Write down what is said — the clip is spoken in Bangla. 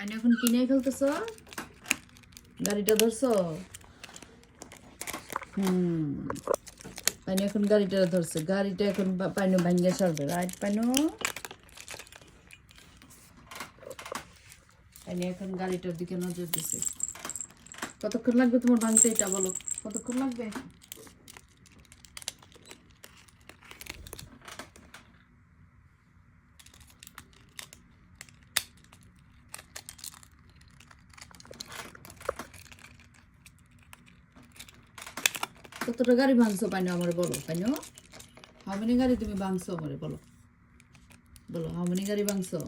পানি এখন কিনে ফেলতেছ, গাড়িটা ধরছো। পানি এখন গাড়িটা ধরছে, গাড়িটা এখন পানি ভাঙ্গা সারবে। রাইট পানু, পানি এখন গাড়িটার দিকে নজর দিছে। কতক্ষণ লাগবে তোমার ভাঙতে এটা বলো, কতক্ষণ লাগবে? কতটা গাড়ি ভাঙছো পাইনো আমার বলো। পাইনো, হাউ মেনি গাড়ি তুমি ভাঙছো আমারে বলো, বলো হাউ মেনি গাড়ি ভাঙছো?